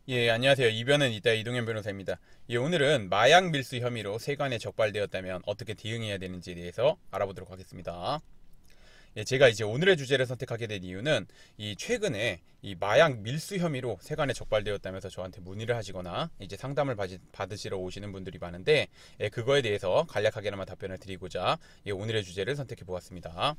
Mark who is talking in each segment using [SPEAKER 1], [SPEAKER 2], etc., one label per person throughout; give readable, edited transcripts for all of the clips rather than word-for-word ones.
[SPEAKER 1] 예, 안녕하세요. 이변은 이따 이동현 변호사입니다. 예, 오늘은 마약 밀수 혐의로 세관에 적발되었다면 어떻게 대응해야 되는지에 대해서 알아보도록 하겠습니다. 예, 제가 이제 오늘의 주제를 선택하게 된 이유는 이 최근에 이 마약 밀수 혐의로 세관에 적발되었다면서 저한테 문의를 하시거나 이제 상담을 받으시러 오시는 분들이 많은데, 예, 그거에 대해서 간략하게나마 답변을 드리고자 예, 오늘의 주제를 선택해 보았습니다.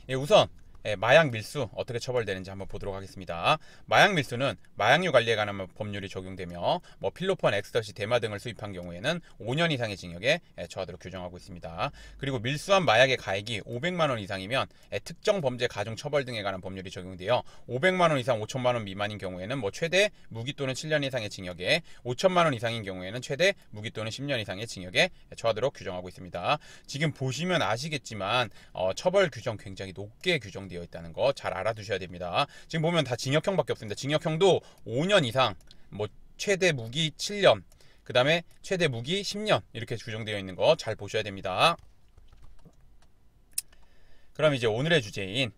[SPEAKER 1] 예, 우선 마약 밀수 어떻게 처벌되는지 한번 보도록 하겠습니다. 마약 밀수는 마약류 관리에 관한 법률이 적용되며 필로폰, 엑스터시, 대마 등을 수입한 경우에는 5년 이상의 징역에 처하도록 규정하고 있습니다. 그리고 밀수한 마약의 가액이 500만 원 이상이면 특정 범죄 가중 처벌 등에 관한 법률이 적용되어 500만 원 이상 5천만 원 미만인 경우에는 최대 무기 또는 7년 이상의 징역에, 5천만 원 이상인 경우에는 최대 무기 또는 10년 이상의 징역에 처하도록 규정하고 있습니다. 지금 보시면 아시겠지만 처벌 규정 굉장히 높게 규정되어 있다는 거 잘 알아두셔야 됩니다. 지금 보면 다 징역형밖에 없습니다. 징역형도 5년 이상, 최대 무기 7년, 그 다음에 최대 무기 10년 이렇게 규정되어 있는 거 잘 보셔야 됩니다. 그럼 이제 오늘의 주제인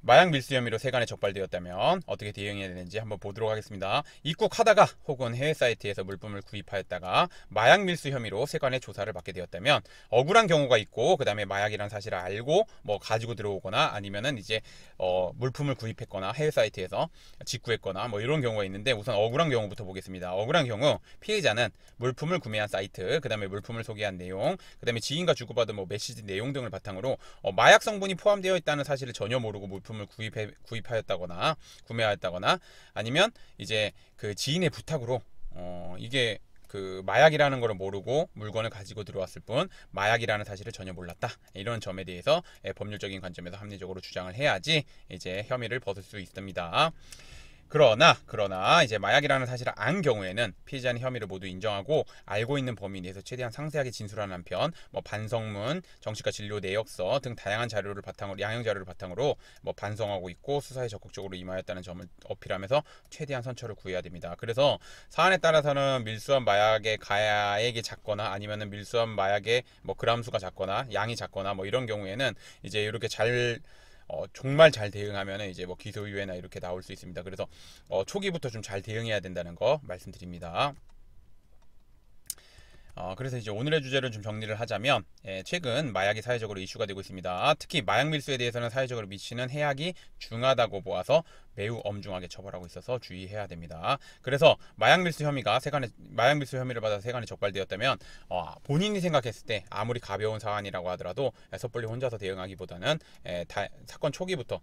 [SPEAKER 1] 마약 밀수 혐의로 세관에 적발되었다면 어떻게 대응해야 되는지 한번 보도록 하겠습니다. 입국하다가 혹은 해외 사이트에서 물품을 구입하였다가 마약 밀수 혐의로 세관에 조사를 받게 되었다면 억울한 경우가 있고, 그 다음에 마약이라는 사실을 알고 가지고 들어오거나 아니면은 이제 물품을 구입했거나 해외 사이트에서 직구했거나 이런 경우가 있는데, 우선 억울한 경우부터 보겠습니다. 억울한 경우 피해자는 물품을 구매한 사이트, 그 다음에 물품을 소개한 내용, 그 다음에 지인과 주고받은 메시지 내용 등을 바탕으로 마약 성분이 포함되어 있다는 사실을 전혀 모르고 물품을 구입하였다거나 구매하였다거나, 아니면 이제 그 지인의 부탁으로 이게 그 마약이라는 걸 모르고 물건을 가지고 들어왔을 뿐 마약이라는 사실을 전혀 몰랐다, 이런 점에 대해서 법률적인 관점에서 합리적으로 주장을 해야지 이제 혐의를 벗을 수 있습니다. 그러나 이제 마약이라는 사실을 안 경우에는 피해자는 혐의를 모두 인정하고 알고 있는 범위 내에서 최대한 상세하게 진술하는 한편 반성문, 정신과 진료 내역서 등 다양한 자료를 바탕으로, 양형 자료를 바탕으로 반성하고 있고 수사에 적극적으로 임하였다는 점을 어필하면서 최대한 선처를 구해야 됩니다. 그래서 사안에 따라서는 밀수한 마약의 가액이 작거나 아니면은 밀수한 마약의 그람수가 작거나 양이 작거나 이런 경우에는 이제 이렇게 정말 잘 대응하면 이제 기소유예나 이렇게 나올 수 있습니다. 그래서 초기부터 좀 잘 대응해야 된다는 거 말씀드립니다. 그래서 이제 오늘의 주제를 좀 정리를 하자면, 최근 마약이 사회적으로 이슈가 되고 있습니다. 특히 마약 밀수에 대해서는 사회적으로 미치는 해악이 중하다고 보아서 매우 엄중하게 처벌하고 있어서 주의해야 됩니다. 그래서 마약 밀수 혐의를 받아서 세관에 적발되었다면 본인이 생각했을 때 아무리 가벼운 사안이라고 하더라도 섣불리 혼자서 대응하기보다는 사건 초기부터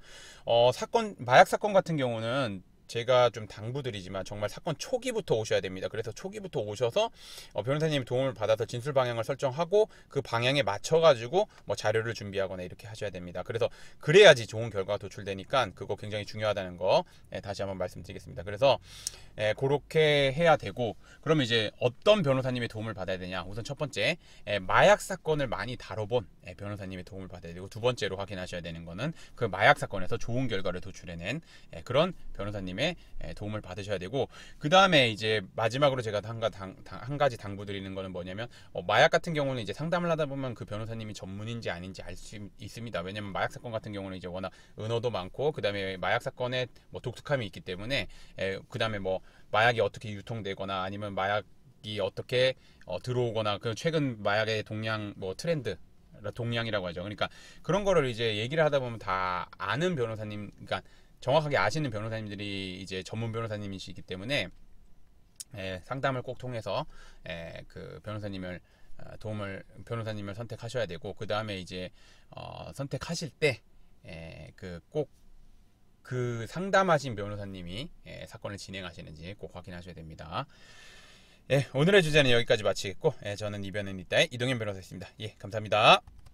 [SPEAKER 1] 마약 사건 같은 경우는 제가 좀 당부드리지만 정말 사건 초기부터 오셔야 됩니다. 그래서 초기부터 오셔서 변호사님 도움을 받아서 진술 방향을 설정하고 그 방향에 맞춰가지고 자료를 준비하거나 이렇게 하셔야 됩니다. 그래서 그래야지 좋은 결과가 도출되니까 그거 굉장히 중요하다는 거 다시 한번 말씀드리겠습니다. 그래서 그렇게 해야 되고, 그럼 이제 어떤 변호사님의 도움을 받아야 되냐? 우선 첫 번째, 마약 사건을 많이 다뤄본 변호사님의 도움을 받아야 되고, 두 번째로 확인하셔야 되는 거는 그 마약 사건에서 좋은 결과를 도출해낸 그런 변호사님의 도움을 받으셔야 되고, 그 다음에 이제 마지막으로 제가 한 가지 당부드리는 거는 뭐냐면, 마약 같은 경우는 이제 상담을 하다 보면 그 변호사님이 전문인지 아닌지 알 수 있습니다. 왜냐면 마약 사건 같은 경우는 이제 워낙 은어도 많고, 그 다음에 마약 사건에 독특함이 있기 때문에, 그 다음에 마약이 어떻게 유통되거나 아니면 마약이 어떻게 들어오거나, 그 최근 마약의 동량 트렌드, 동량이라고 하죠. 그러니까 그런 거를 이제 얘기를 하다 보면 다 아는 변호사님, 그러니까 정확하게 아시는 변호사님들이 이제 전문 변호사님이시기 때문에 상담을 꼭 통해서 그 변호사님을 선택하셔야 되고, 그 다음에 이제 선택하실 때 그 상담하신 변호사님이 사건을 진행하시는지 꼭 확인하셔야 됩니다. 오늘의 주제는 여기까지 마치겠고, 저는 이변은 이따의 이동현 변호사였습니다. 감사합니다.